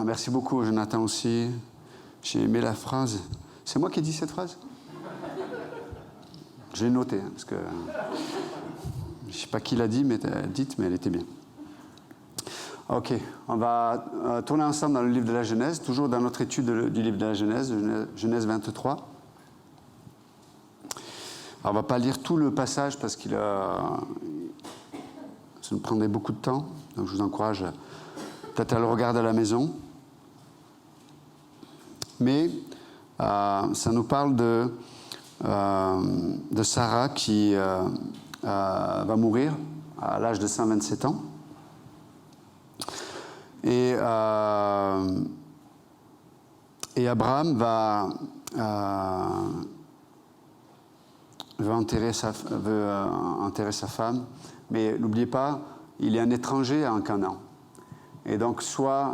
Merci beaucoup, Jonathan aussi. J'ai aimé la phrase. C'est moi qui ai dit cette phrase? J'ai noté, parce que je ne sais pas qui l'a dit, mais elle était bien. Ok, on va tourner ensemble dans le livre de la Genèse, toujours dans notre étude du livre de la Genèse, Genèse 23. Alors, on ne va pas lire tout le passage parce ça nous prendrait beaucoup de temps. Donc je vous encourage peut-être à le regarder à la maison. Mais ça nous parle de Sarah qui va mourir à l'âge de 127 ans. Et Abraham va enterrer sa femme, mais n'oubliez pas, il est un étranger en Canaan. Et donc,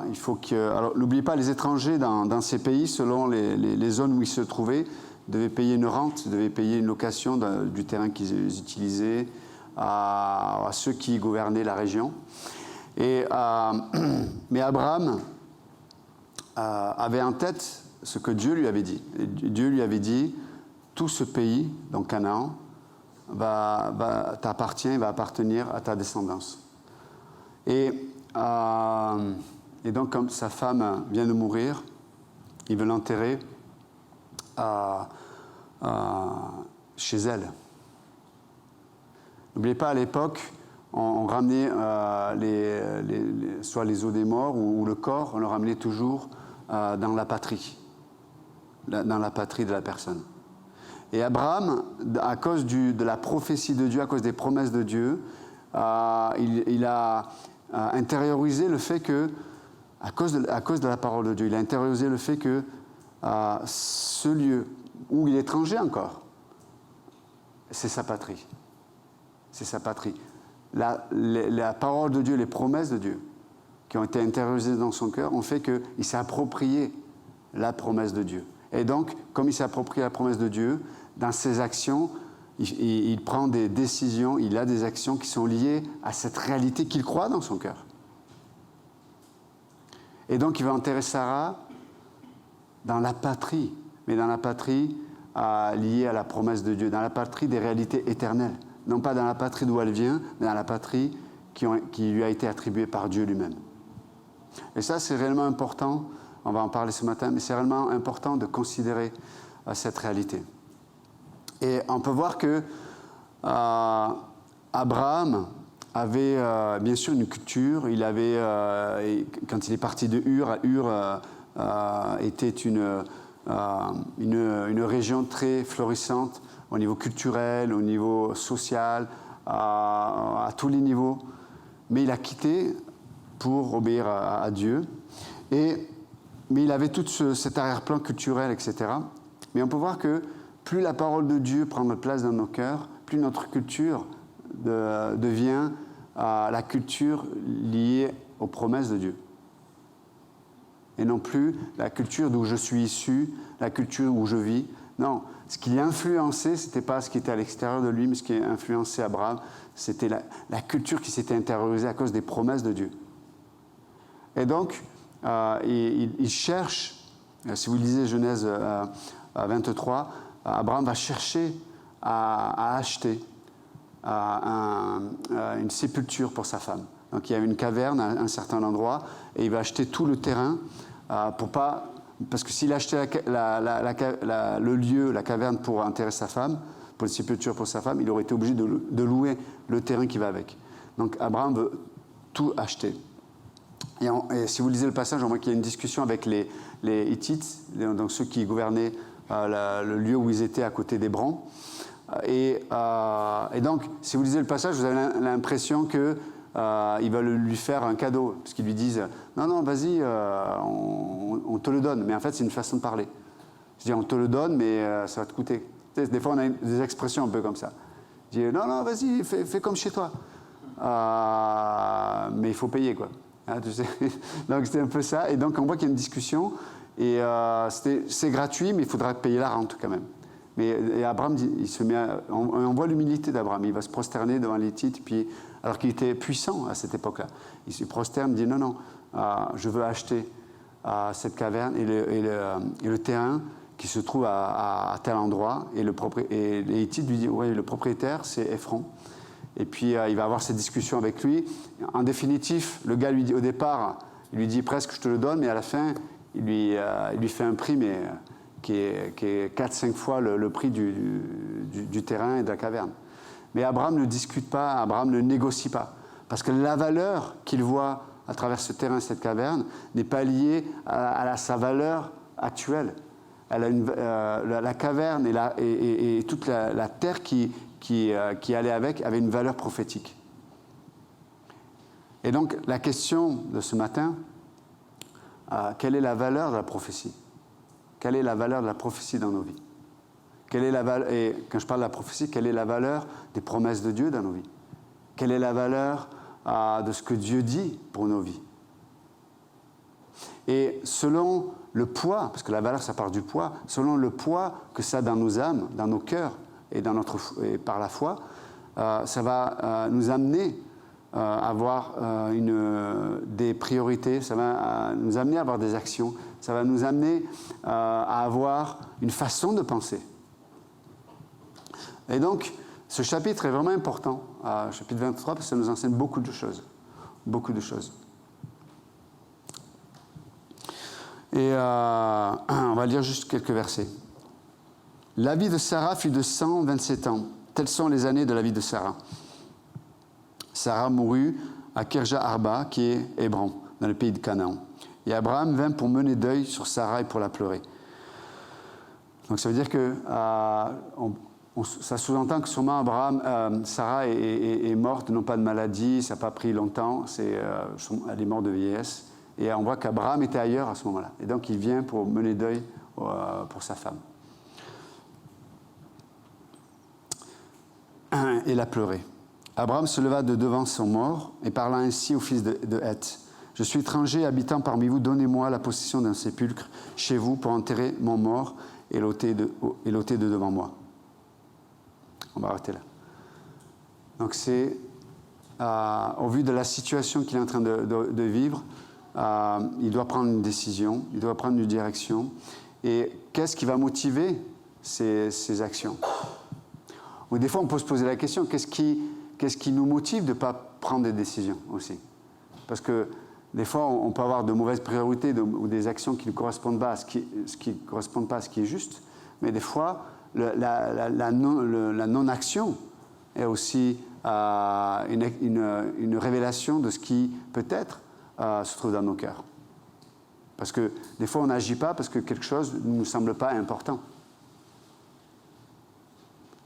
il faut que... Alors, n'oubliez pas, les étrangers dans ces pays, selon les zones où ils se trouvaient, devaient payer une rente, devaient payer une location du terrain qu'ils utilisaient à ceux qui gouvernaient la région. Mais Abraham avait en tête ce que Dieu lui avait dit. Et Dieu lui avait dit, tout ce pays, donc Canaan, t'appartient, va appartenir à ta descendance. Et donc, comme sa femme vient de mourir, il veut l'enterrer chez elle. N'oubliez pas, à l'époque, on ramenait soit les os des morts ou le corps, on le ramenait toujours dans la patrie de la personne. Et Abraham, à cause de la prophétie de Dieu, à cause des promesses de Dieu, il a intériorisé le fait que, à cause de la parole de Dieu, il a intériorisé le fait que ce lieu où il est étranger encore, c'est sa patrie. C'est sa patrie. La parole de Dieu, les promesses de Dieu qui ont été intériorisées dans son cœur ont fait qu'il s'est approprié la promesse de Dieu. Et donc, comme il s'est approprié la promesse de Dieu, dans ses actions, il prend des décisions, il a des actions qui sont liées à cette réalité qu'il croit dans son cœur. Et donc, il va enterrer Sarah dans la patrie, mais dans la patrie liée à la promesse de Dieu, dans la patrie des réalités éternelles. Non pas dans la patrie d'où elle vient, mais dans la patrie qui lui a été attribuée par Dieu lui-même. Et ça, c'est réellement important, on va en parler ce matin, mais c'est réellement important de considérer cette réalité. Et on peut voir que Abraham avait bien sûr une culture, quand il est parti de Ur était une région très florissante, au niveau culturel, au niveau social, à tous les niveaux. Mais il a quitté pour obéir à Dieu. Mais il avait tout cet arrière-plan culturel, etc. Mais on peut voir que plus la parole de Dieu prend de place dans nos cœurs, plus notre culture devient la culture liée aux promesses de Dieu. Et non plus la culture d'où je suis issu, la culture où je vis. Non, ce qui l'influençait, ce n'était pas ce qui était à l'extérieur de lui, mais ce qui a influencé Abraham, c'était la culture qui s'était intériorisée à cause des promesses de Dieu. Et donc, il cherche, si vous lisez Genèse 23, Abraham va chercher à acheter une sépulture pour sa femme. Donc il y a une caverne à un certain endroit, et il va acheter tout le terrain parce que s'il achetait le lieu, la caverne pour enterrer sa femme, pour une sépulture pour sa femme, il aurait été obligé de louer le terrain qui va avec. Donc Abraham veut tout acheter. Et si vous lisez le passage, on voit qu'il y a une discussion avec les Hittites, donc ceux qui gouvernaient le lieu où ils étaient à côté d'Hébron. Et donc, si vous lisez le passage, vous avez l'impression que ils veulent lui faire un cadeau, parce qu'ils lui disent « Non, vas-y, on te le donne ». Mais en fait, c'est une façon de parler. Je dis « On te le donne, mais ça va te coûter ». Des fois, on a des expressions un peu comme ça. Je dis « Non, vas-y, fais comme chez toi ». Mais il faut payer, quoi. Hein, tu sais. Donc, c'était un peu ça. Et donc, on voit qu'il y a une discussion. Et c'est gratuit, mais il faudra payer la rente quand même. Et Abraham, on voit l'humilité d'Abraham. Il va se prosterner devant les Hittites, puis, alors qu'il était puissant à cette époque-là. Il se prosterne, dit non, je veux acheter cette caverne et le terrain qui se trouve à tel endroit. Et les Hittites lui disent, oui, le propriétaire, c'est Ephron. Et puis, il va avoir cette discussion avec lui. En définitif, le gars lui dit, au départ, il lui dit presque, je te le donne, mais à la fin, il lui fait un prix, mais qui est 4-5 fois le prix du terrain et de la caverne. Mais Abraham ne discute pas, Abraham ne négocie pas. Parce que la valeur qu'il voit à travers ce terrain, cette caverne, n'est pas liée à sa valeur actuelle. La caverne et toute la terre qui allait avec avait une valeur prophétique. Et donc, la question de ce matin, quelle est la valeur de la prophétie? Quelle est la valeur de la prophétie dans nos vies? Et quand je parle de la prophétie, quelle est la valeur des promesses de Dieu dans nos vies? Quelle est la valeur de ce que Dieu dit pour nos vies? Et selon le poids, parce que la valeur ça part du poids, selon le poids que ça a dans nos âmes, dans nos cœurs et par la foi, ça va nous amener à avoir des priorités, ça va nous amener à avoir des actions, ça va nous amener à avoir une façon de penser. Et donc, ce chapitre est vraiment important, chapitre 23, parce que ça nous enseigne beaucoup de choses. Beaucoup de choses. Et on va lire juste quelques versets. La vie de Sarah fut de 127 ans. Telles sont les années de la vie de Sarah. Sarah mourut à Kirja Arba, qui est Hébron, dans le pays de Canaan. Et Abraham vint pour mener deuil sur Sarah et pour la pleurer. Donc ça veut dire que ça sous-entend que sûrement Sarah est morte, non pas de maladie, ça n'a pas pris longtemps, elle est morte de vieillesse. Et on voit qu'Abraham était ailleurs à ce moment-là. Et donc il vient pour mener deuil pour sa femme. Et la pleurer. Abraham se leva de devant son mort et parla ainsi au fils de Heth. Je suis étranger habitant parmi vous, donnez-moi la possession d'un sépulcre chez vous pour enterrer mon mort et l'ôter de devant moi. On va arrêter là. Donc c'est, au vu de la situation qu'il est en train de vivre, il doit prendre une décision, il doit prendre une direction. Et qu'est-ce qui va motiver ces actions? Ou des fois, on peut se poser la question, qu'est-ce qui nous motive de ne pas prendre des décisions aussi? Parce que des fois, on peut avoir de mauvaises priorités ou des actions qui ne correspondent pas à ce qui est juste. Mais des fois, la non-action est aussi une révélation de ce qui, peut-être, se trouve dans nos cœurs. Parce que des fois, on n'agit pas parce que quelque chose ne nous semble pas important.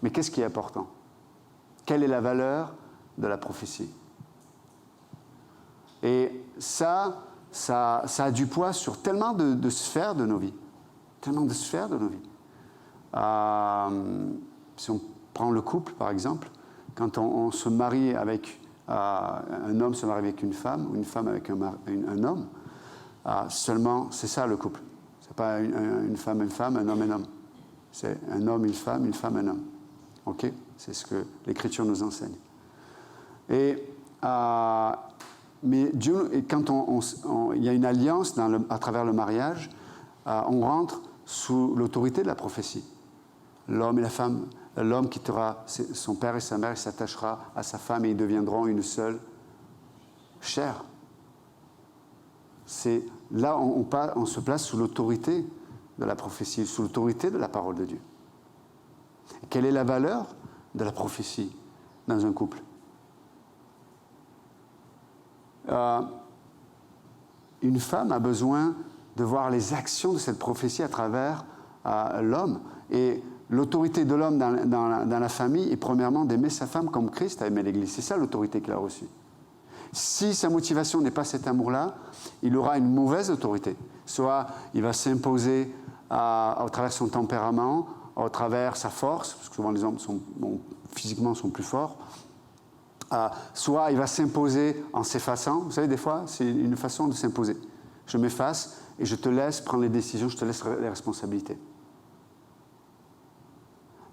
Mais qu'est-ce qui est important? Quelle est la valeur de la prophétie? Et ça a du poids sur tellement de sphères de nos vies. Tellement de sphères de nos vies. Si on prend le couple, par exemple, quand on se marie avec un homme se marie avec une femme, ou une femme avec un homme, seulement, c'est ça le couple. Ce n'est pas une femme, un homme, un homme. C'est un homme, une femme, un homme. Ok? C'est ce que l'Écriture nous enseigne. Mais Dieu, et quand il y a une alliance à travers le mariage, on rentre sous l'autorité de la prophétie. L'homme et la femme, l'homme quittera son père et sa mère et s'attachera à sa femme et ils deviendront une seule chair. C'est là on se place sous l'autorité de la prophétie, sous l'autorité de la parole de Dieu. Et quelle est la valeur de la prophétie dans un couple? Une femme a besoin de voir les actions de cette prophétie à travers l'homme. Et l'autorité de l'homme dans la famille est premièrement d'aimer sa femme comme Christ a aimé l'Église. C'est ça l'autorité qu'il a reçue. Si sa motivation n'est pas cet amour-là, il aura une mauvaise autorité. Soit il va s'imposer à travers son tempérament, à travers sa force, parce que souvent les hommes physiquement sont plus forts, soit il va s'imposer en s'effaçant. Vous savez, des fois, c'est une façon de s'imposer. Je m'efface et je te laisse prendre les décisions, je te laisse les responsabilités.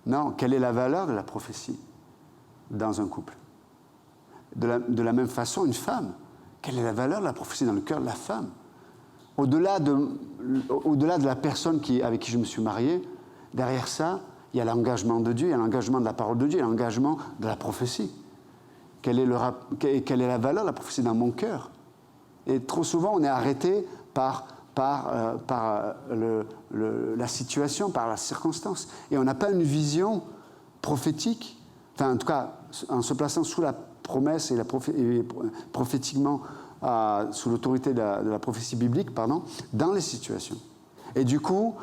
Non, quelle est la valeur de la prophétie dans un couple? De la même façon, une femme quelle est la valeur de la prophétie dans le cœur de la femme? Au-delà de la personne avec qui je me suis marié, derrière ça, il y a l'engagement de Dieu, il y a l'engagement de la parole de Dieu, il y a l'engagement de la prophétie. Quelle est la valeur de la prophétie dans mon cœur? Et trop souvent, on est arrêté par la situation, par la circonstance. Et on n'a pas une vision prophétique, enfin en tout cas en se plaçant sous la promesse et prophétiquement sous l'autorité de la prophétie biblique, dans les situations. Et du coup,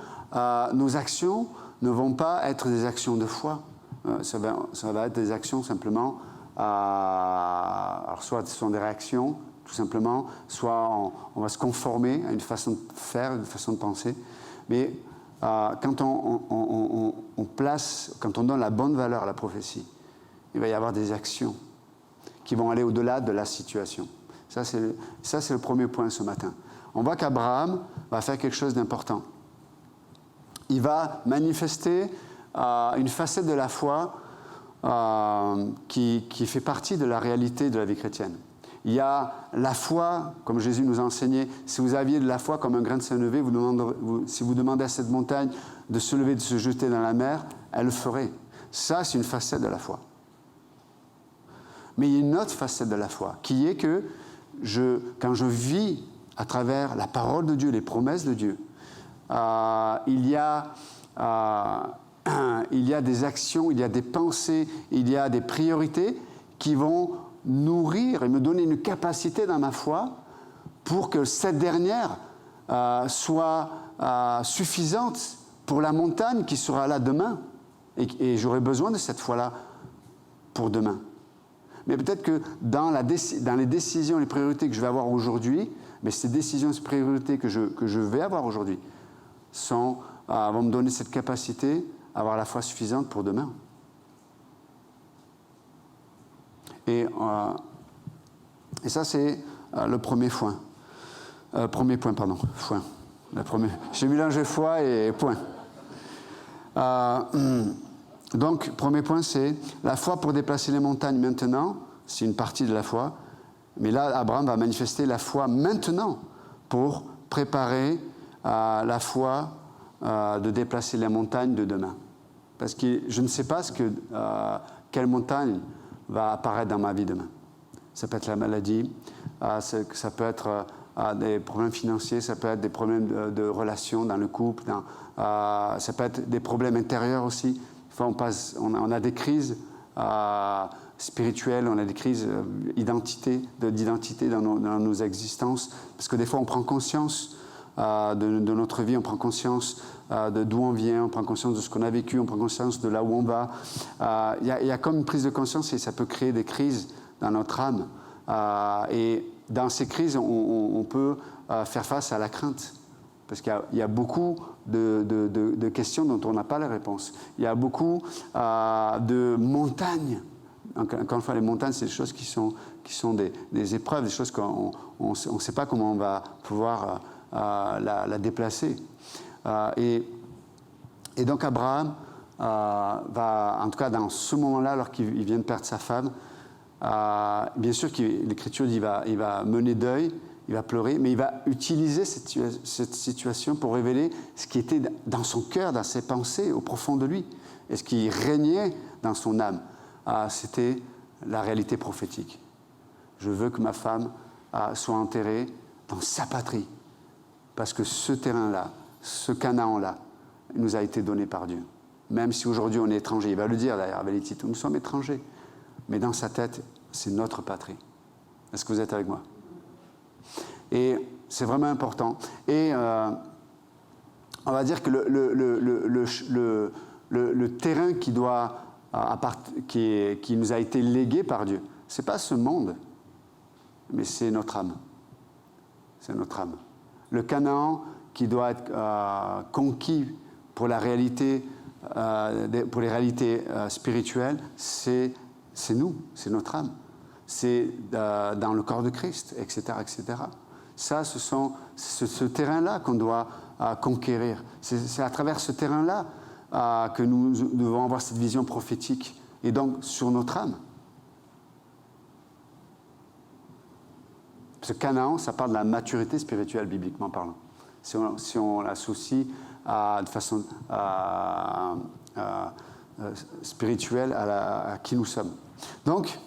nos actions ne vont pas être des actions de foi. Ça va être des actions simplement, alors soit ce sont des réactions, tout simplement, soit on va se conformer à une façon de faire, une façon de penser. Mais quand quand on donne la bonne valeur à la prophétie, il va y avoir des actions qui vont aller au-delà de la situation. Ça, c'est le premier point ce matin. On voit qu'Abraham va faire quelque chose d'important. Il va manifester une facette de la foi qui fait partie de la réalité de la vie chrétienne. Il y a la foi, comme Jésus nous a enseigné, si vous aviez de la foi comme un grain de sénévé, si vous demandez à cette montagne de se lever, de se jeter dans la mer, elle le ferait. Ça, c'est une facette de la foi. Mais il y a une autre facette de la foi, qui est que quand je vis à travers la parole de Dieu, les promesses de Dieu, il y a des actions, il y a des pensées, il y a des priorités qui vont nourrir et me donner une capacité dans ma foi pour que cette dernière soit suffisante pour la montagne qui sera là demain. Et j'aurai besoin de cette foi-là pour demain. Mais peut-être que dans les décisions, les priorités que je vais avoir aujourd'hui, mais ces décisions, ces priorités que je vais avoir aujourd'hui vont me donner cette capacité à avoir la foi suffisante pour demain. Et ça, c'est le premier point. Foin. J'ai mélangé foi et point. Donc, premier point, c'est la foi pour déplacer les montagnes maintenant. C'est une partie de la foi. Mais là, Abraham va manifester la foi maintenant pour préparer la foi de déplacer les montagnes de demain. Parce que je ne sais pas quelle montagne va apparaître dans ma vie demain. Ça peut être la maladie, ça peut être des problèmes financiers, ça peut être des problèmes de relations dans le couple, ça peut être des problèmes intérieurs aussi. Enfin, on a des crises spirituelles, on a des crises d'identité dans nos existences, parce que des fois on prend conscience de notre vie, on prend conscience de d'où on vient, on prend conscience de ce qu'on a vécu, on prend conscience de là où on va. Il y a comme une prise de conscience et ça peut créer des crises dans notre âme. Et dans ces crises, on peut faire face à la crainte. Parce qu'il y a beaucoup de questions dont on n'a pas les réponses. Il y a beaucoup de montagnes. Encore une fois, les montagnes, c'est des choses qui sont des épreuves, des choses qu'on ne sait pas comment on va pouvoir la déplacer. Et donc Abraham va, en tout cas dans ce moment-là, alors qu'il vient de perdre sa femme, bien sûr que l'Écriture dit il va mener deuil, il va pleurer, mais il va utiliser cette situation pour révéler ce qui était dans son cœur, dans ses pensées, au profond de lui, et ce qui régnait dans son âme. C'était la réalité prophétique. Je veux que ma femme soit enterrée dans sa patrie, parce que ce terrain-là, ce Canaan-là, nous a été donné par Dieu. Même si aujourd'hui on est étranger, il va le dire d'ailleurs avec les titres, nous sommes étrangers, mais dans sa tête, c'est notre patrie. Est-ce que vous êtes avec moi ? Et c'est vraiment important. Et on va dire que le terrain qui nous a été légué par Dieu, ce n'est pas ce monde, mais c'est notre âme. C'est notre âme. Le Canaan qui doit être conquis pour la réalité, pour les réalités spirituelles, c'est nous, c'est notre âme. C'est dans le corps de Christ, etc., etc. Ça, c'est ce terrain-là qu'on doit conquérir. C'est à travers ce terrain-là que nous devons avoir cette vision prophétique, et donc sur notre âme. Parce que Canaan, ça parle de la maturité spirituelle, bibliquement parlant. Si on l'associe de façon spirituelle à qui nous sommes. Donc,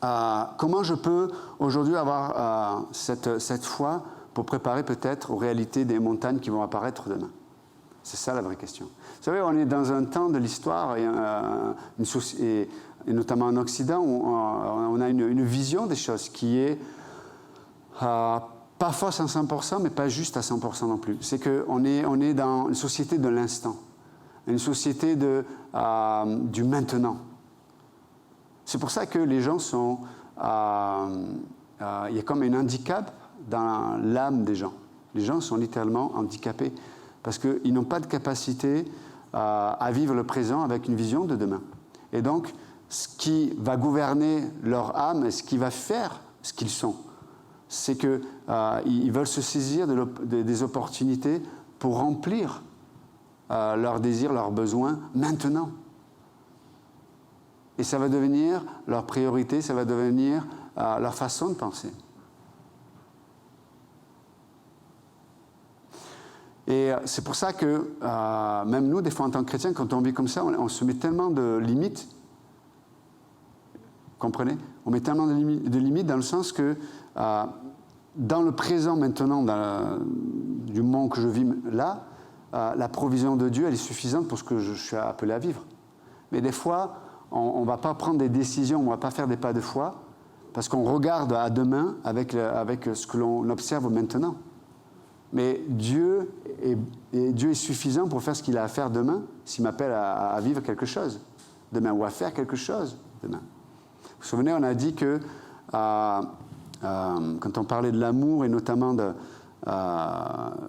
comment je peux aujourd'hui avoir cette foi pour préparer peut-être aux réalités des montagnes qui vont apparaître demain? C'est ça la vraie question. Vous savez, on est dans un temps de l'histoire, et notamment en Occident, où on a une vision des choses qui est pas fausse à 100%, mais pas juste à 100% non plus. C'est qu'on est dans une société de l'instant, une société du maintenant. C'est pour ça que les gens sont... il y a comme un handicap dans l'âme des gens. Les gens sont littéralement handicapés parce qu'ils n'ont pas de capacité à vivre le présent avec une vision de demain. Et donc, ce qui va gouverner leur âme et ce qui va faire ce qu'ils sont, c'est qu'ils veulent se saisir des opportunités pour remplir leurs désirs, leurs besoins maintenant. Et ça va devenir leur priorité, ça va devenir leur façon de penser. Et c'est pour ça que même nous, des fois en tant que chrétiens, quand on vit comme ça, on se met tellement de limites. Comprenez? On met tellement de limites dans le sens que dans le présent maintenant, du moment que je vis là, la provision de Dieu, elle est suffisante pour ce que je suis appelé à vivre. Mais des fois, on ne va pas prendre des décisions, on ne va pas faire des pas de foi, parce qu'on regarde à demain avec ce que l'on observe maintenant. Mais Dieu est suffisant pour faire ce qu'il a à faire demain, s'il m'appelle à vivre quelque chose demain, ou à faire quelque chose demain. Vous vous souvenez, on a dit que quand on parlait de l'amour, et notamment de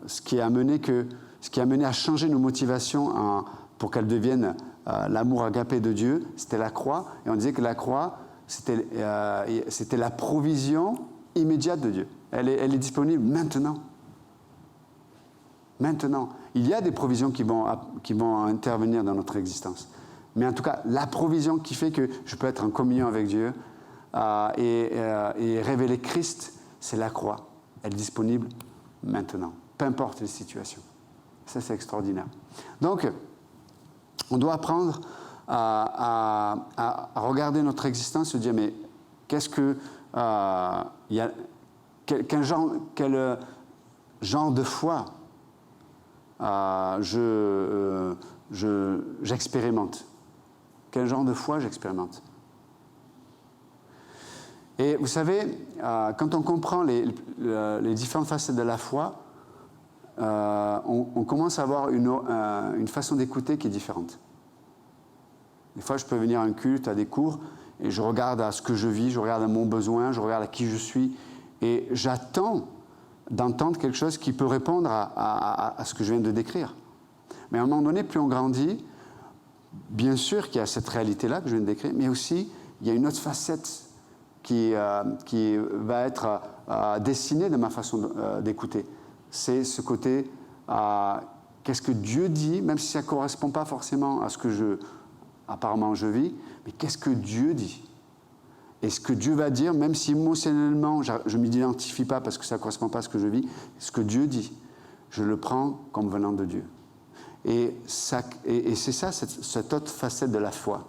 ce qui a amené à changer nos motivations pour qu'elles deviennent l'amour agapé de Dieu, c'était la croix. Et on disait que la croix, c'était la provision immédiate de Dieu. Elle est disponible maintenant. Maintenant. Il y a des provisions qui vont intervenir dans notre existence. Mais en tout cas, la provision qui fait que je peux être en communion avec Dieu et révéler Christ, c'est la croix. Elle est disponible maintenant, peu importe les situations. Ça, c'est extraordinaire. Donc, on doit apprendre à regarder notre existence, se dire, mais qu'est-ce que... quel genre de foi j'expérimente? Quel genre de foi j'expérimente? Et vous savez, quand on comprend les différentes facettes de la foi, on commence à avoir une façon d'écouter qui est différente. Des fois, je peux venir à un culte, à des cours, et je regarde à ce que je vis, je regarde à mon besoin, je regarde à qui je suis, et j'attends d'entendre quelque chose qui peut répondre à ce que je viens de décrire. Mais à un moment donné, plus on grandit, bien sûr qu'il y a cette réalité-là que je viens de décrire, mais aussi, il y a une autre facette qui va être dessinée de ma façon d'écouter. C'est ce côté, qu'est-ce que Dieu dit, même si ça ne correspond pas forcément à ce que apparemment je vis, mais qu'est-ce que Dieu dit? Et ce que Dieu va dire, même si émotionnellement je ne m'identifie pas parce que ça ne correspond pas à ce que je vis, ce que Dieu dit, je le prends comme venant de Dieu. Et c'est ça, cette autre facette de la foi.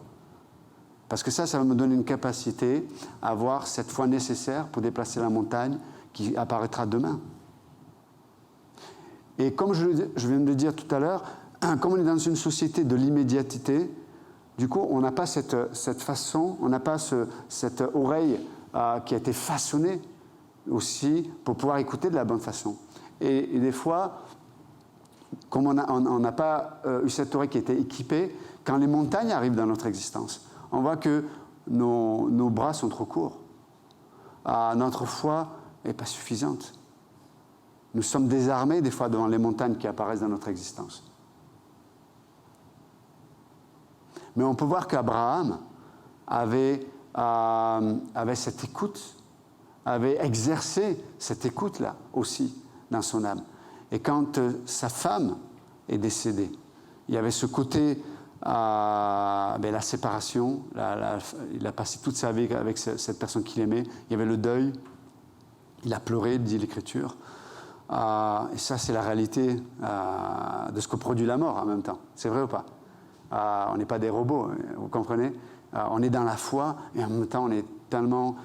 Parce que ça va me donner une capacité à avoir cette foi nécessaire pour déplacer la montagne qui apparaîtra demain. Et comme je viens de le dire tout à l'heure, comme on est dans une société de l'immédiateté, du coup, on n'a pas cette façon, on n'a pas cette oreille qui a été façonnée aussi pour pouvoir écouter de la bonne façon. Et des fois, comme on n'a pas eu cette oreille qui a été équipée, quand les montagnes arrivent dans notre existence, on voit que nos bras sont trop courts. Notre foi n'est pas suffisante. Nous sommes désarmés des fois devant les montagnes qui apparaissent dans notre existence. Mais on peut voir qu'Abraham avait cette écoute, avait exercé cette écoute-là aussi dans son âme. Et quand sa femme est décédée, il y avait ce côté, la séparation, il a passé toute sa vie avec cette personne qu'il aimait, il y avait le deuil. Il a pleuré, dit l'Écriture. Et ça, c'est la réalité de ce que produit la mort en même temps. C'est vrai ou pas? On n'est pas des robots, vous comprenez? On est dans la foi et en même temps, on est tellement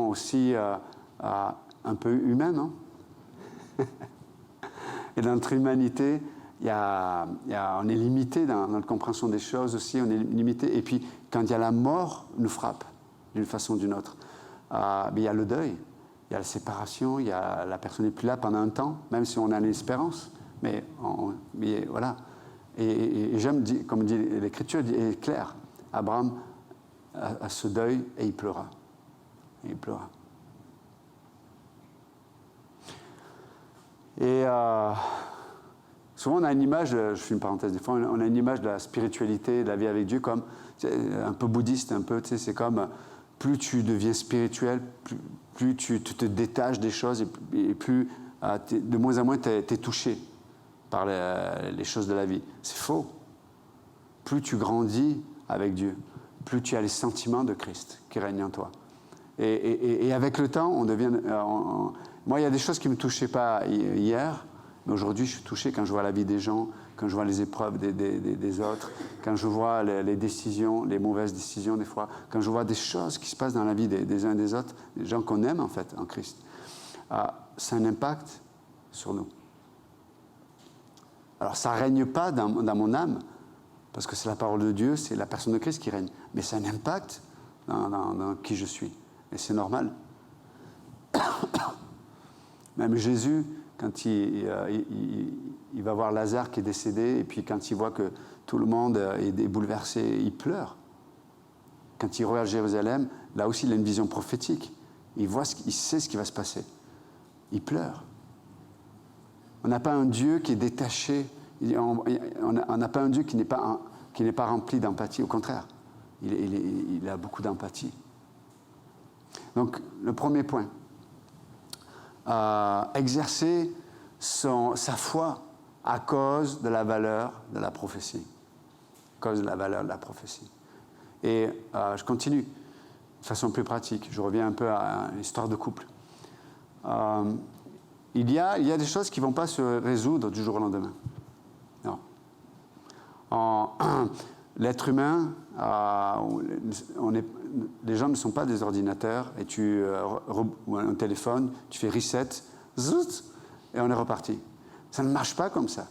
aussi un peu humain, non? Et dans notre humanité, on est limité dans notre compréhension des choses aussi, on est limité. Et puis, quand il y a la mort, nous frappe d'une façon ou d'une autre. Il y a le deuil, il y a la séparation, la personne n'est plus là pendant un temps, même si on a l'espérance. Mais voilà. Et j'aime, comme dit l'Écriture, est claire. Abraham a ce deuil et il pleura. Et il pleura. Et souvent on a une image, je fais une parenthèse, des fois on a une image de la spiritualité, de la vie avec Dieu comme un peu bouddhiste, un peu, tu sais, c'est comme plus tu deviens spirituel, plus tu te détaches des choses et plus de moins en moins tu es touché par les choses de la vie. C'est faux. Plus tu grandis avec Dieu, plus tu as les sentiments de Christ qui règnent en toi. Et avec le temps, on devient... moi, il y a des choses qui ne me touchaient pas hier, mais aujourd'hui, je suis touché quand je vois la vie des gens, quand je vois les épreuves des autres, quand je vois les décisions, les mauvaises décisions des fois, quand je vois des choses qui se passent dans la vie des uns et des autres, des gens qu'on aime en fait, en Christ. Ça a un impact sur nous. Alors, ça ne règne pas dans mon âme, parce que c'est la parole de Dieu, c'est la personne de Christ qui règne, mais ça a un impact dans qui je suis. Et c'est normal. Même Jésus, quand il va voir Lazare qui est décédé, et puis quand il voit que tout le monde est bouleversé, il pleure. Quand il regarde Jérusalem, là aussi il a une vision prophétique. Il sait ce qui va se passer. Il pleure. On n'a pas un Dieu qui est détaché. On n'a pas un Dieu qui n'est pas rempli d'empathie. Au contraire, il a beaucoup d'empathie. Donc, le premier point, exercer sa foi à cause de la valeur de la prophétie. À cause de la valeur de la prophétie. Et je continue de façon plus pratique. Je reviens un peu à l'histoire de couple. Il y a des choses qui ne vont pas se résoudre du jour au lendemain. Non. L'être humain, les gens ne sont pas des ordinateurs et ou un téléphone, tu fais reset, zout, et on est reparti. Ça ne marche pas comme ça.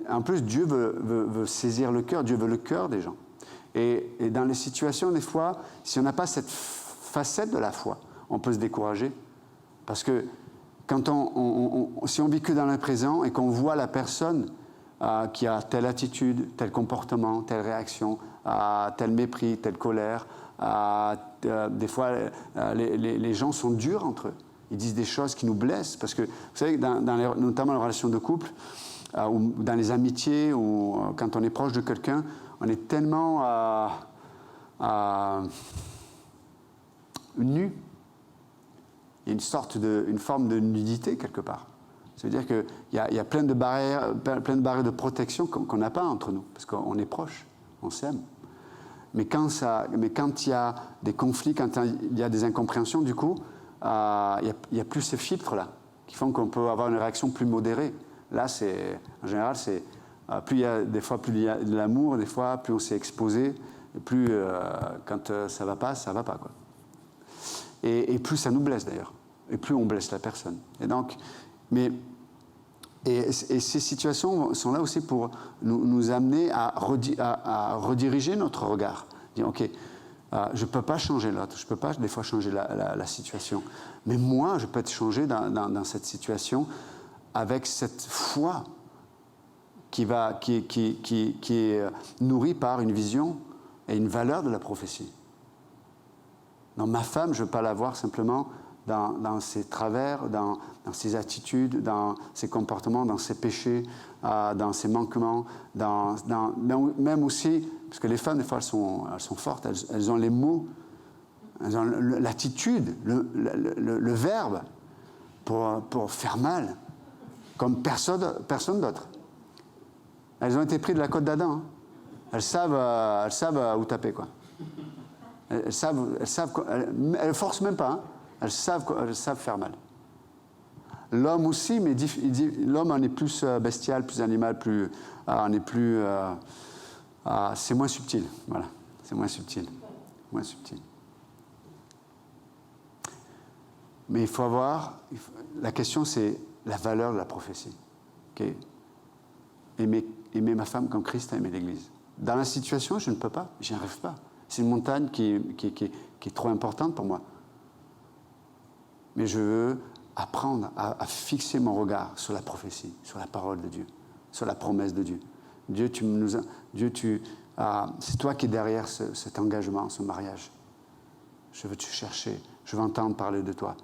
En plus, Dieu veut saisir le cœur, Dieu veut le cœur des gens. Et dans les situations, des fois, si on n'a pas cette facette de la foi, on peut se décourager. Parce que quand si on vit que dans le présent et qu'on voit la personne qui a telle attitude, tel comportement, telle réaction, tel mépris, telle colère, des fois les gens sont durs entre eux. Ils disent des choses qui nous blessent. Parce que, vous savez, notamment dans les relations de couple, ou dans les amitiés, ou quand on est proche de quelqu'un, on est tellement nu. Il y a une forme de nudité quelque part. Ça veut dire qu'il y a plein de barrières de protection qu'on n'a pas entre nous, parce qu'on est proches, on s'aime. Mais quand il y a des conflits, quand il y a des incompréhensions, du coup, il n'y a plus ces filtres-là, qui font qu'on peut avoir une réaction plus modérée. Là, en général, plus il y a plus il y a de l'amour, des fois, plus on s'est exposé, et plus quand ça va pas, quoi. Et plus ça nous blesse d'ailleurs, et plus on blesse la personne. Et donc, et ces situations sont là aussi pour nous amener à rediriger notre regard. Dire, ok, je ne peux pas changer l'autre, je ne peux pas des fois changer la situation, mais moi, je peux être changé dans cette situation avec cette foi qui est nourrie par une vision et une valeur de la prophétie. Non, ma femme, je ne veux pas la voir simplement dans ses travers, dans ses attitudes, dans ses comportements, dans ses péchés, dans ses manquements, même aussi, parce que les femmes, des fois, elles sont fortes, elles ont les mots, elles ont l'attitude, le verbe pour faire mal, comme personne d'autre. Elles ont été prises de la côte d'Adam. Hein. Elles savent où taper, quoi. Elles ne forcent même pas. Hein. elles savent faire mal. L'homme aussi, mais l'homme en est plus bestial, plus animal, c'est moins subtil. Voilà, c'est moins subtil. Mais il faut la question c'est la valeur de la prophétie. Okay. Aimer ma femme comme Christ a aimé l'Église. Dans la situation, je ne peux pas, j'y arrive pas. C'est une montagne qui est trop importante pour moi. Mais je veux apprendre à fixer mon regard sur la prophétie, sur la parole de Dieu, sur la promesse de Dieu. C'est toi qui es derrière cet engagement, ce mariage. Je veux te chercher, je veux entendre parler de toi.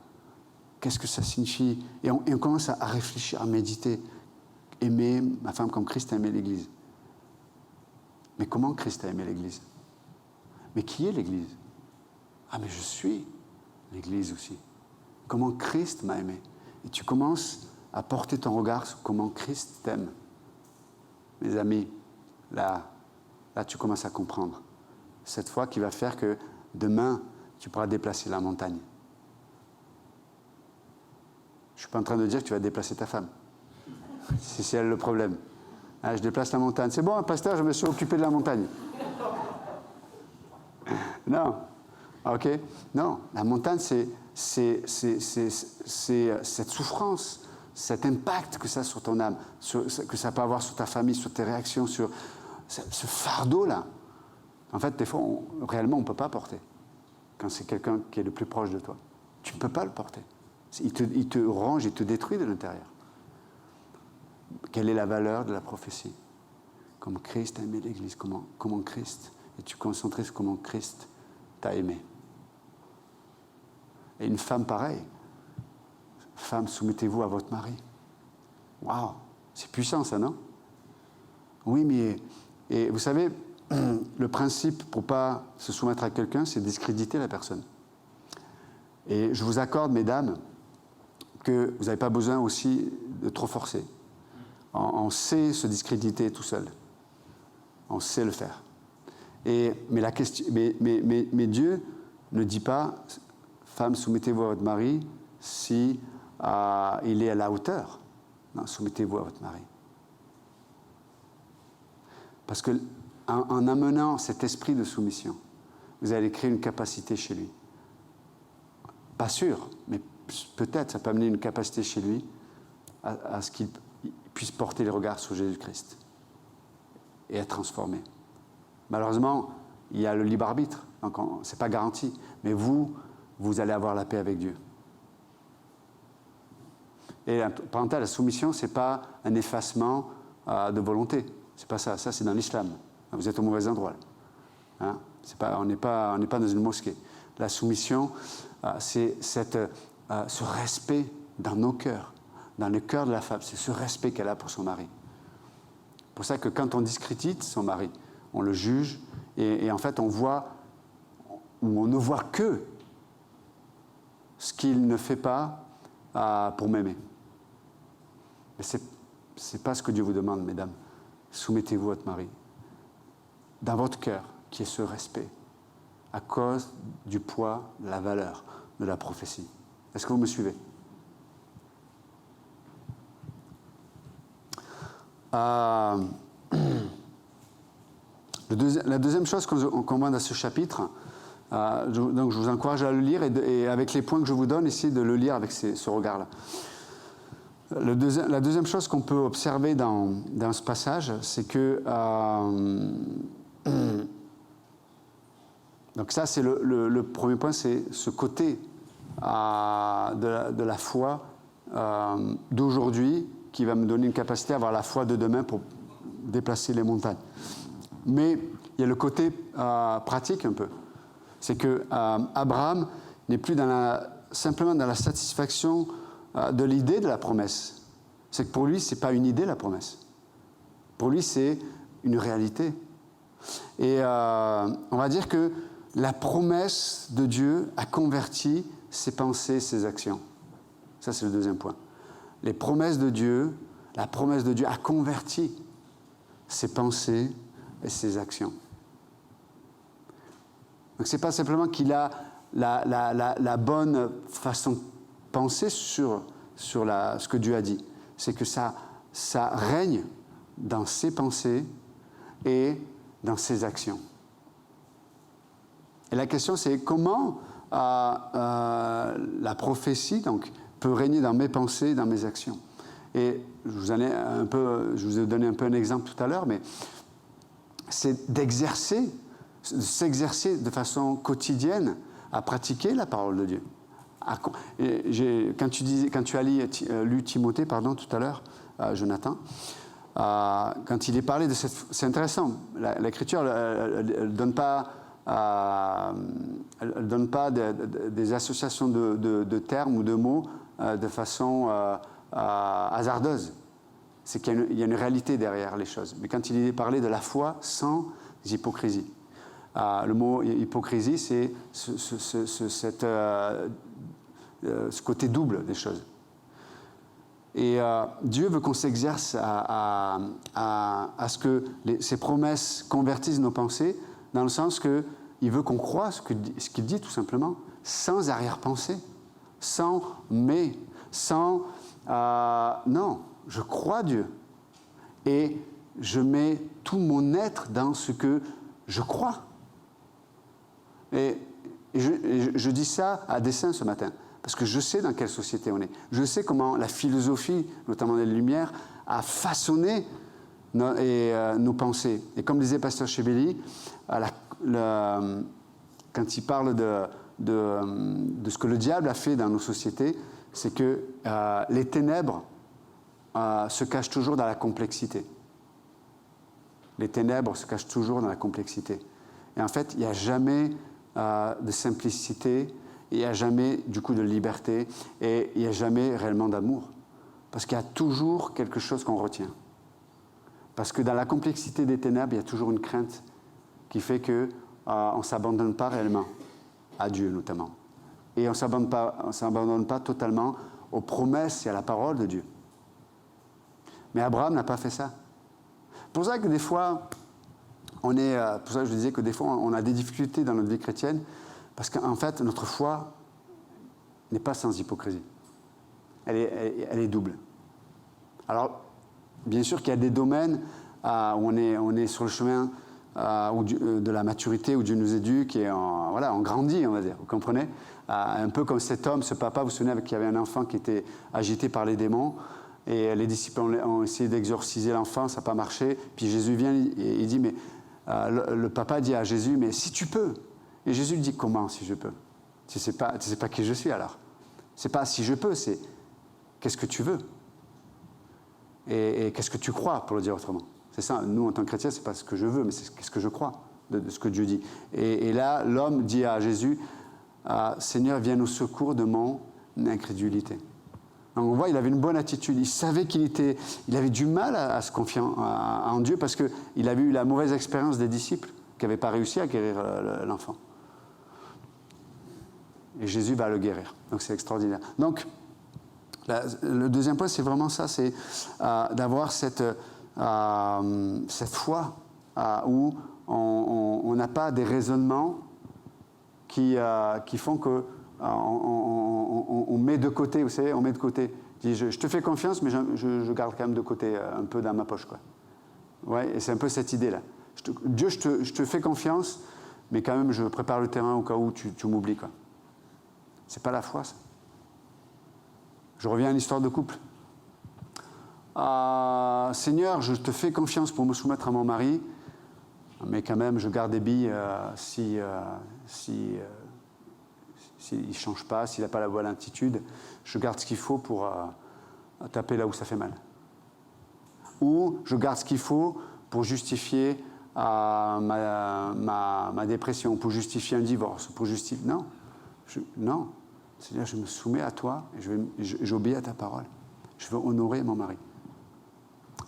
Qu'est-ce que ça signifie ? Et on commence à réfléchir, à méditer. Aimer ma femme comme Christ a aimé l'Église. Mais comment Christ a aimé l'Église ? Mais qui est l'Église ? Ah, mais je suis l'Église aussi. Comment Christ m'a aimé ? Et tu commences à porter ton regard sur comment Christ t'aime. Mes amis, là tu commences à comprendre. Cette foi qui va faire que demain, tu pourras déplacer la montagne. Je ne suis pas en train de dire que tu vas déplacer ta femme. Si c'est elle le problème. Ah, je déplace la montagne. C'est bon, pasteur, je me suis occupé de la montagne. Non. OK ? Non. La montagne, c'est cette souffrance, cet impact que ça a sur ton âme, que ça peut avoir sur ta famille, sur tes réactions, sur ce fardeau-là. En fait, des fois, réellement, on ne peut pas porter. Quand c'est quelqu'un qui est le plus proche de toi. Tu ne peux pas le porter. Il te ronge, il te détruit de l'intérieur. Quelle est la valeur de la prophétie ? Comme Christ a aimé l'Église, comment Christ, et tu concentrais sur comment Christ t'a aimé. Et une femme pareille, femme, soumettez-vous à votre mari. Waouh, c'est puissant ça, non ? Oui, mais et vous savez, le principe pour ne pas se soumettre à quelqu'un, c'est discréditer la personne. Et je vous accorde, mesdames, que vous n'avez pas besoin aussi de trop forcer. On sait se discréditer tout seul. On sait le faire. Mais Dieu ne dit pas, femme, soumettez-vous à votre mari si il est à la hauteur. Non, soumettez-vous à votre mari. Parce que en amenant cet esprit de soumission, vous allez créer une capacité chez lui. Pas sûr, mais peut-être ça peut amener une capacité chez lui à ce qu'il puisse porter les regards sur Jésus-Christ et être transformé. Malheureusement, il y a le libre arbitre, donc ce n'est pas garanti, mais vous allez avoir la paix avec Dieu. Et parenthèse, la soumission, ce n'est pas un effacement de volonté, c'est pas ça, ça c'est dans l'islam. Vous êtes au mauvais endroit. Hein? On n'est pas dans une mosquée. La soumission, c'est ce respect dans nos cœurs, dans le cœur de la femme, c'est ce respect qu'elle a pour son mari. C'est pour ça que quand on discrédite son mari, on le juge, et en fait on ne voit que ce qu'il ne fait pas pour m'aimer. Mais c'est pas ce que Dieu vous demande, mesdames. Soumettez-vous à votre mari. Dans votre cœur, qui est ce respect, à cause du poids, de la valeur de la prophétie. Est-ce que vous me suivez ? La deuxième chose qu'on voit dans ce chapitre, donc je vous encourage à le lire et avec les points que je vous donne, essayez de le lire avec ce regard-là. La deuxième chose qu'on peut observer dans ce passage, c'est que donc ça, c'est le premier point, c'est ce côté de la foi d'aujourd'hui qui va me donner une capacité à avoir la foi de demain pour déplacer les montagnes. Mais il y a le côté pratique un peu. C'est que Abraham n'est plus simplement dans la satisfaction de l'idée de la promesse. C'est que pour lui, ce n'est pas une idée, la promesse. Pour lui, c'est une réalité. Et on va dire que la promesse de Dieu a converti ses pensées, ses actions. Ça, c'est le deuxième point. Les promesses de Dieu, la promesse de Dieu a converti ses pensées et ses actions. Donc, ce n'est pas simplement qu'il a la bonne façon de penser sur ce que Dieu a dit. C'est que ça règne dans ses pensées et dans ses actions. Et la question, c'est comment la prophétie donc, peut régner dans mes pensées, dans mes actions. Et je vous ai donné un peu un exemple tout à l'heure, mais c'est de s'exercer de façon quotidienne à pratiquer la parole de Dieu. Quand tu as lu Timothée, tout à l'heure, Jonathan, quand il est parlé de cette... C'est intéressant, l'Écriture, elle ne donne pas... elle donne pas des associations de termes ou de mots de façon hasardeuse. C'est qu'il y a une réalité derrière les choses. Mais quand il est parlé de la foi sans hypocrisie, le mot hypocrisie, c'est ce côté double des choses. Et Dieu veut qu'on s'exerce à ce que ces promesses convertissent nos pensées, dans le sens qu'il veut qu'on croie ce qu'il dit, tout simplement, sans arrière-pensée, sans « mais », sans non, je crois Dieu. Et je mets tout mon être dans ce que je crois. Et je dis ça à dessein ce matin, parce que je sais dans quelle société on est. Je sais comment la philosophie, notamment des Lumières, a façonné nos pensées. Et comme disait Pasteur Chebeli, quand il parle de ce que le diable a fait dans nos sociétés, c'est que les ténèbres se cachent toujours dans la complexité. Les ténèbres se cachent toujours dans la complexité. Et en fait, il n'y a jamais de simplicité, il n'y a jamais du coup de liberté, et il n'y a jamais réellement d'amour. Parce qu'il y a toujours quelque chose qu'on retient. Parce que dans la complexité des ténèbres, il y a toujours une crainte qui fait qu'on ne s'abandonne pas réellement à Dieu notamment. Et on ne s'abandonne pas totalement aux promesses et à la parole de Dieu. Mais Abraham n'a pas fait ça. C'est pour ça que des fois, pour ça que je disais que des fois, on a des difficultés dans notre vie chrétienne, parce qu'en fait, notre foi n'est pas sans hypocrisie. Elle est double. Alors, bien sûr qu'il y a des domaines où on est sur le chemin de la maturité, où Dieu nous éduque et on grandit, on va dire, vous comprenez ? Un peu comme cet homme, ce papa, vous vous souvenez, qu'il y avait un enfant qui était agité par les démons, et les disciples ont essayé d'exorciser l'enfant, ça n'a pas marché, puis Jésus vient et il dit, mais le papa dit à Jésus, mais si tu peux. Et Jésus lui dit, comment si je peux ? Tu sais pas qui je suis alors. C'est pas si je peux, c'est qu'est-ce que tu veux ? Et qu'est-ce que tu crois, pour le dire autrement. C'est ça, nous en tant que chrétiens, c'est pas ce que je veux, mais c'est qu'est-ce que je crois de ce que Dieu dit. Et là, l'homme dit à Jésus, Seigneur, viens au secours de mon incrédulité. Donc on voit, il avait une bonne attitude, il savait il avait du mal à se confier en Dieu, parce qu'il avait eu la mauvaise expérience des disciples, qui n'avaient pas réussi à guérir l'enfant. Et Jésus va le guérir. Donc c'est extraordinaire. Donc, le deuxième point, c'est vraiment ça, c'est d'avoir cette foi où on n'a pas des raisonnements qui font que on met de côté, vous savez, on met de côté. Je te fais confiance, mais je garde quand même de côté un peu dans ma poche, quoi. Ouais, et c'est un peu cette idée-là. Dieu, je te fais confiance, mais quand même, je prépare le terrain au cas où tu m'oublies, quoi. C'est pas la foi, ça. Je reviens à l'histoire de couple. Seigneur, je te fais confiance pour me soumettre à mon mari, mais quand même, je garde des billes s'il ne change pas, s'il n'a pas la bonne attitude, je garde ce qu'il faut pour taper là où ça fait mal. Ou je garde ce qu'il faut pour justifier ma dépression, pour justifier un divorce, pour justifier... Non. Seigneur, je me soumets à toi et j'obéis à ta parole. Je veux honorer mon mari.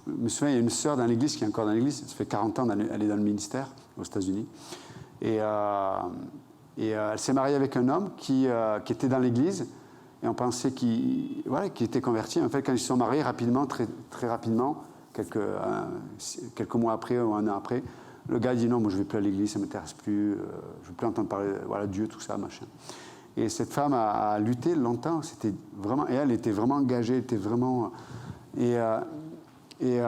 Je me souviens, il y a une sœur dans l'église qui est encore dans l'église, ça fait 40 ans qu'elle est dans le ministère aux États-Unis. Et elle s'est mariée avec un homme qui était dans l'église, et on pensait qu'il était converti. En fait, quand ils se sont mariés rapidement, très, très rapidement, quelques mois après ou un an après, Le gars dit non, moi je ne vais plus à l'église, ça ne m'intéresse plus, je ne veux plus entendre parler de Dieu, tout ça, machin. Et cette femme a lutté longtemps, c'était vraiment, et elle était vraiment engagée, était vraiment... Et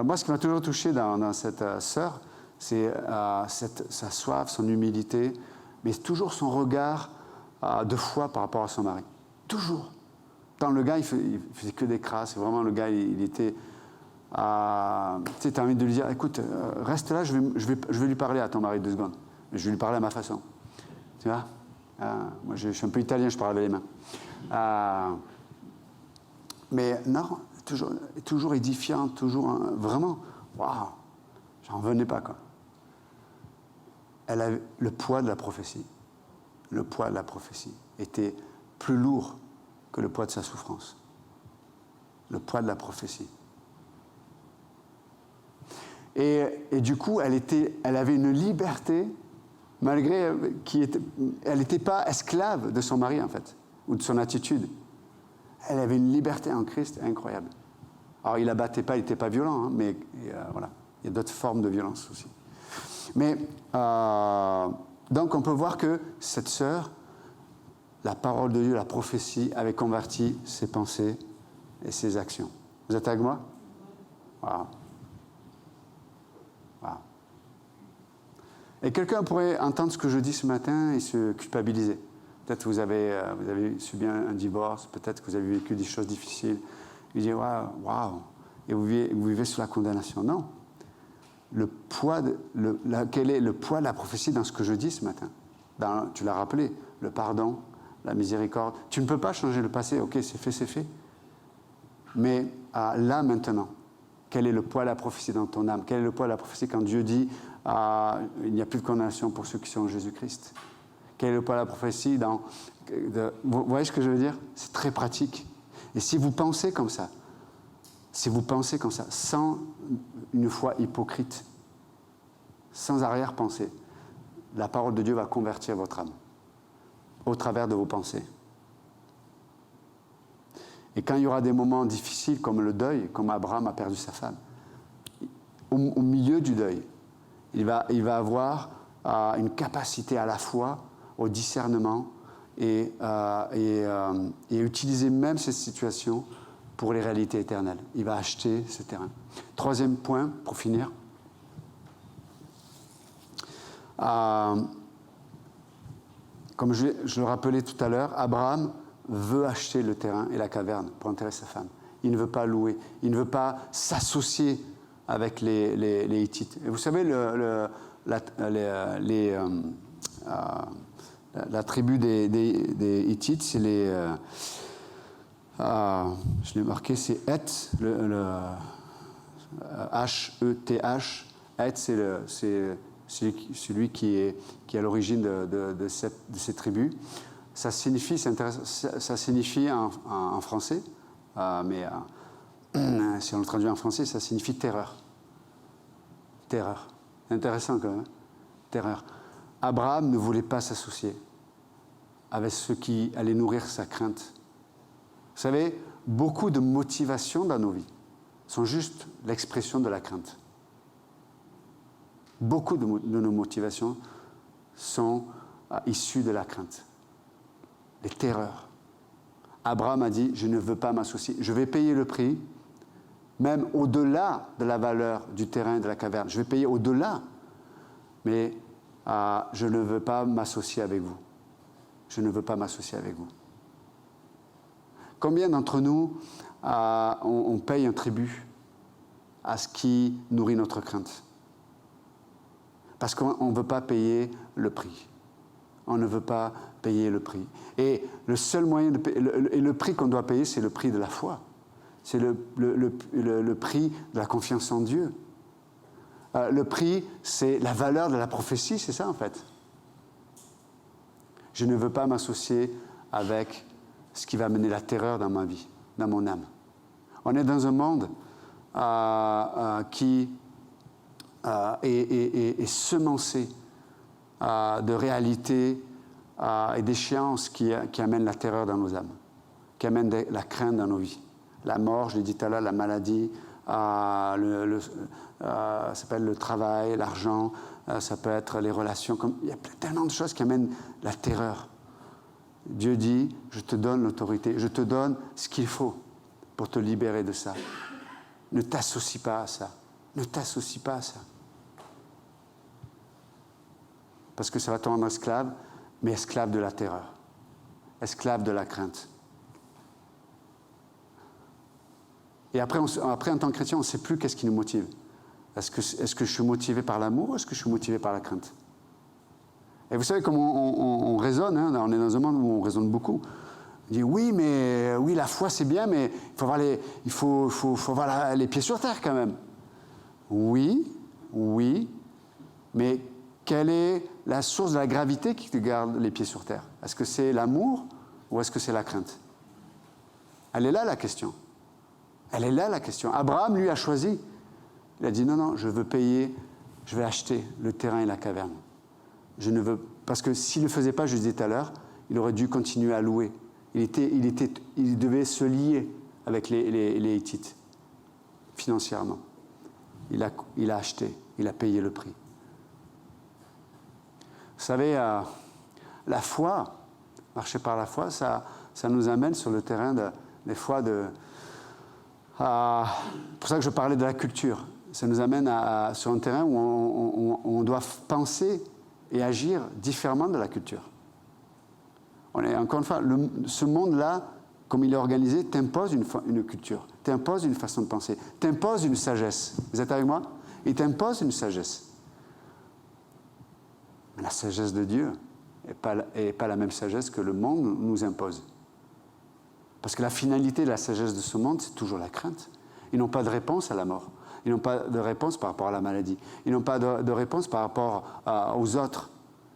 moi, ce qui m'a toujours touché dans cette sœur, c'est sa soif, son humilité, mais toujours son regard de foi par rapport à son mari. Toujours. Tant le gars, il faisait que des crasses, vraiment, le gars, il était... tu sais, tu as envie de lui dire, écoute, reste là, je vais lui parler à ton mari 2 secondes. Je vais lui parler à ma façon. Tu vois moi, je suis un peu italien, je parle avec les mains. Mais non, toujours édifiant, toujours vraiment, waouh, j'en revenais pas, quoi. Elle avait le poids de la prophétie. Le poids de la prophétie était plus lourd que le poids de sa souffrance. Le poids de la prophétie. Et du coup, elle avait une liberté, malgré elle n'était pas esclave de son mari, en fait, ou de son attitude. Elle avait une liberté en Christ incroyable. Alors, il ne la battait pas, il n'était pas violent, hein, mais voilà, il y a d'autres formes de violence aussi. Mais, donc, on peut voir que cette sœur, la parole de Dieu, la prophétie, avait converti ses pensées et ses actions. Vous êtes avec moi? Voilà. Voilà. Et quelqu'un pourrait entendre ce que je dis ce matin et se culpabiliser. Peut-être que vous avez subi un divorce, peut-être que vous avez vécu des choses difficiles. Vous dites, waouh, et vous vivez sous la condamnation. Non. Quel est le poids de la prophétie dans ce que je dis ce matin? Tu l'as rappelé, le pardon, la miséricorde. Tu ne peux pas changer le passé, ok, c'est fait, c'est fait. Mais là, maintenant, quel est le poids de la prophétie dans ton âme? Quel est le poids de la prophétie quand Dieu dit il n'y a plus de condamnation pour ceux qui sont en Jésus-Christ? Quel est le poids de la prophétie vous voyez ce que je veux dire? C'est très pratique. Et si vous pensez comme ça, sans une foi hypocrite, sans arrière-pensée, la parole de Dieu va convertir votre âme au travers de vos pensées. Et quand il y aura des moments difficiles comme le deuil, comme Abraham a perdu sa femme, au milieu du deuil, il va avoir une capacité à la foi, au discernement et utiliser même cette situation pour les réalités éternelles. Il va acheter ce terrain. Troisième point, pour finir. Comme je le rappelais tout à l'heure, Abraham veut acheter le terrain et la caverne pour enterrer sa femme. Il ne veut pas louer. Il ne veut pas s'associer avec les Hittites. Et vous savez, la tribu des Hittites, c'est je l'ai marqué, c'est Heth, H-E-T-H. Heth, c'est celui qui est à l'origine de ces tribus. Ça signifie, c'est intéressant, ça signifie en français, mais si on le traduit en français, ça signifie terreur. Terreur. C'est intéressant quand même. Hein? Terreur. Abraham ne voulait pas s'associer avec ceux qui allaient nourrir sa crainte. Vous savez, beaucoup de motivations dans nos vies sont juste l'expression de la crainte. Beaucoup de nos motivations sont issues de la crainte. Les terreurs. Abraham a dit, je ne veux pas m'associer. Je vais payer le prix, même au-delà de la valeur du terrain et de la caverne. Je vais payer au-delà, mais je ne veux pas m'associer avec vous. Je ne veux pas m'associer avec vous. Combien d'entre nous, on paye un tribut à ce qui nourrit notre crainte? Parce qu'on ne veut pas payer le prix. On ne veut pas payer le prix. Et le seul moyen de payer, le prix qu'on doit payer, c'est le prix de la foi. C'est le prix de la confiance en Dieu. Le prix, c'est la valeur de la prophétie, c'est ça en fait. Je ne veux pas m'associer avec ce qui va amener la terreur dans ma vie, dans mon âme. On est dans un monde qui est semencé de réalités et d'échéances qui amènent la terreur dans nos âmes, qui amènent la crainte dans nos vies. La mort, je l'ai dit tout à l'heure, la maladie, ça s'appelle le travail, l'argent, ça peut être les relations. Il y a tellement de choses qui amènent la terreur. Dieu dit, je te donne l'autorité, je te donne ce qu'il faut pour te libérer de ça. Ne t'associe pas à ça. Ne t'associe pas à ça. Parce que ça va te rendre esclave, mais esclave de la terreur. Esclave de la crainte. Et après, en tant que chrétien, on ne sait plus qu'est-ce qui nous motive. Est-ce que je suis motivé par l'amour ou est-ce que je suis motivé par la crainte? Et vous savez comment on raisonne, hein, on est dans un monde où on raisonne beaucoup. On dit oui, la foi c'est bien, mais il faut avoir les pieds sur terre quand même. Oui, mais quelle est la source de la gravité qui te garde les pieds sur terre? Est-ce que c'est l'amour ou est-ce que c'est la crainte? Elle est là la question. Elle est là la question. Abraham, lui, a choisi. Il a dit non, je veux payer, je vais acheter le terrain et la caverne. Je ne veux, parce que s'il ne le faisait pas, je disais tout à l'heure, il aurait dû continuer à louer. Il devait se lier avec les Hittites, financièrement. Il a acheté, il a payé le prix. Vous savez, la foi, marcher par la foi, ça nous amène sur le terrain des fois de... pour ça que je parlais de la culture. Ça nous amène sur un terrain où on doit penser et agir différemment de la culture. Encore une fois, ce monde-là, comme il est organisé, t'impose une culture, t'impose une façon de penser, t'impose une sagesse. Vous êtes avec moi? Il t'impose une sagesse. Mais la sagesse de Dieu n'est pas la même sagesse que le monde nous impose. Parce que la finalité de la sagesse de ce monde, c'est toujours la crainte. Ils n'ont pas de réponse à la mort. Ils n'ont pas de réponse par rapport à la maladie. Ils n'ont pas de réponse par rapport aux autres.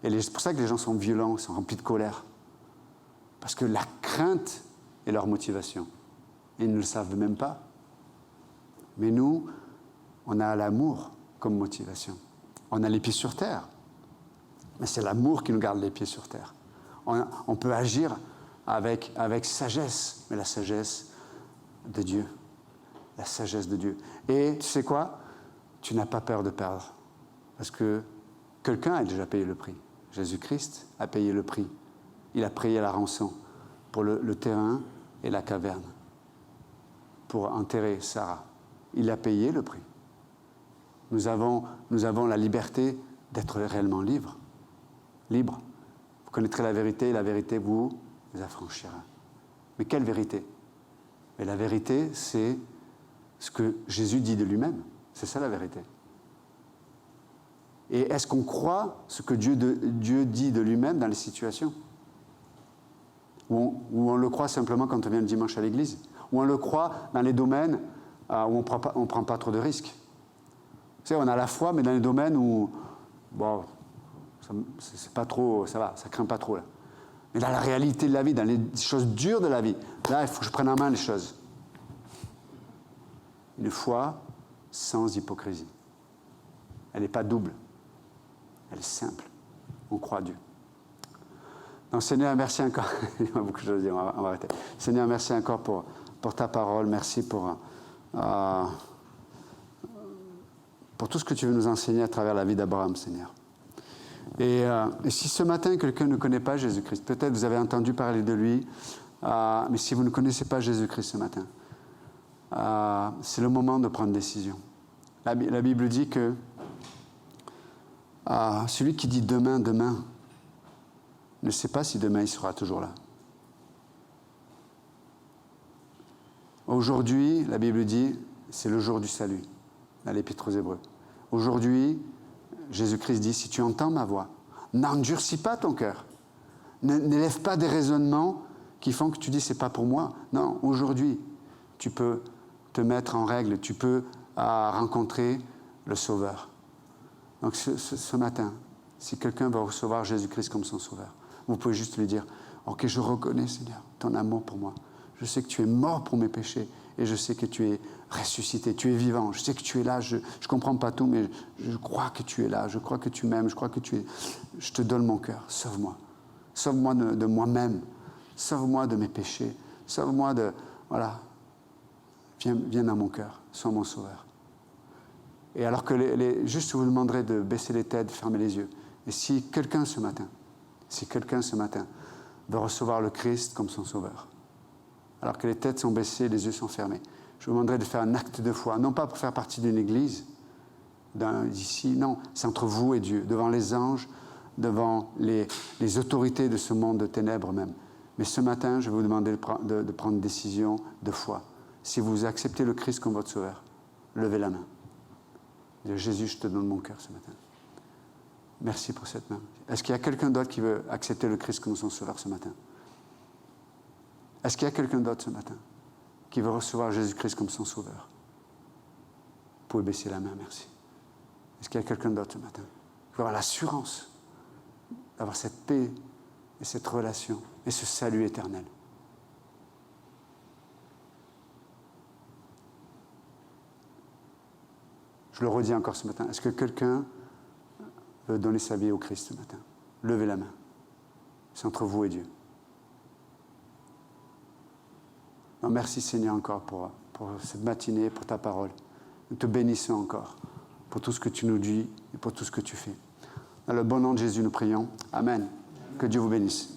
Et c'est pour ça que les gens sont violents, ils sont remplis de colère. Parce que la crainte est leur motivation. Et ils ne le savent même pas. Mais nous, on a l'amour comme motivation. On a les pieds sur terre. Mais c'est l'amour qui nous garde les pieds sur terre. On peut agir avec sagesse, mais la sagesse de Dieu. La sagesse de Dieu. Et tu sais quoi? Tu n'as pas peur de perdre. Parce que quelqu'un a déjà payé le prix. Jésus-Christ a payé le prix. Il a payé la rançon pour le terrain et la caverne. Pour enterrer Sarah. Il a payé le prix. Nous avons la liberté d'être réellement libres. Libre. Vous connaîtrez la vérité, et la vérité vous affranchira. Mais quelle vérité? Mais la vérité, c'est ce que Jésus dit de lui-même. C'est ça la vérité. Et est-ce qu'on croit ce que Dieu dit de lui-même dans les situations? Ou on le croit simplement quand on vient le dimanche à l'église? Ou on le croit dans les domaines où on ne prend pas trop de risques? Vous savez, on a la foi, mais dans les domaines où, bon, c'est pas trop, ça va, ça craint pas trop là. Mais dans la réalité de la vie, dans les choses dures de la vie, là, il faut que je prenne en main les choses. Une foi sans hypocrisie. Elle n'est pas double. Elle est simple. On croit à Dieu. Donc, Seigneur, merci encore. Il y a beaucoup de choses à dire, on va arrêter. Seigneur, merci encore pour ta parole. Merci pour tout ce que tu veux nous enseigner à travers la vie d'Abraham, Seigneur. Et si ce matin, quelqu'un ne connaît pas Jésus-Christ, peut-être vous avez entendu parler de lui, mais si vous ne connaissez pas Jésus-Christ ce matin, c'est le moment de prendre décision. La Bible dit que celui qui dit demain, demain, ne sait pas si demain il sera toujours là. Aujourd'hui, la Bible dit, c'est le jour du salut, dans l'Épître aux Hébreux. Aujourd'hui, Jésus-Christ dit, si tu entends ma voix, n'endurcis pas ton cœur. N'élève pas des raisonnements qui font que tu dis, c'est pas pour moi. Non, aujourd'hui, tu peux te mettre en règle, tu peux rencontrer le Sauveur. Donc ce matin, si quelqu'un va recevoir Jésus-Christ comme son Sauveur, vous pouvez juste lui dire, ok, je reconnais, Seigneur, ton amour pour moi. Je sais que tu es mort pour mes péchés et je sais que tu es ressuscité, tu es vivant. Je sais que tu es là, je ne comprends pas tout, mais je crois que tu es là, je crois que tu m'aimes, je crois que tu es... Je te donne mon cœur, sauve-moi. Sauve-moi de moi-même, sauve-moi de mes péchés, sauve-moi de... Voilà. viens dans mon cœur, sois mon sauveur. Et alors que juste je vous demanderai de baisser les têtes, de fermer les yeux. Et si quelqu'un ce matin veut recevoir le Christ comme son sauveur, alors que les têtes sont baissées, les yeux sont fermés, je vous demanderai de faire un acte de foi, non pas pour faire partie d'une église, d'ici, non, c'est entre vous et Dieu, devant les anges, devant les autorités de ce monde de ténèbres même. Mais ce matin, je vais vous demander de prendre une décision de foi. Si vous acceptez le Christ comme votre sauveur, levez la main. Jésus, je te donne mon cœur ce matin. Merci pour cette main. Est-ce qu'il y a quelqu'un d'autre qui veut accepter le Christ comme son sauveur ce matin? Est-ce qu'il y a quelqu'un d'autre ce matin qui veut recevoir Jésus-Christ comme son sauveur? Vous pouvez baisser la main, merci. Est-ce qu'il y a quelqu'un d'autre ce matin qui veut avoir l'assurance d'avoir cette paix et cette relation et ce salut éternel? Je le redis encore ce matin. Est-ce que quelqu'un veut donner sa vie au Christ ce matin? Levez la main. C'est entre vous et Dieu. Non, merci Seigneur encore pour cette matinée, pour ta parole. Nous te bénissons encore pour tout ce que tu nous dis et pour tout ce que tu fais. Dans le bon nom de Jésus, nous prions. Amen. Que Dieu vous bénisse.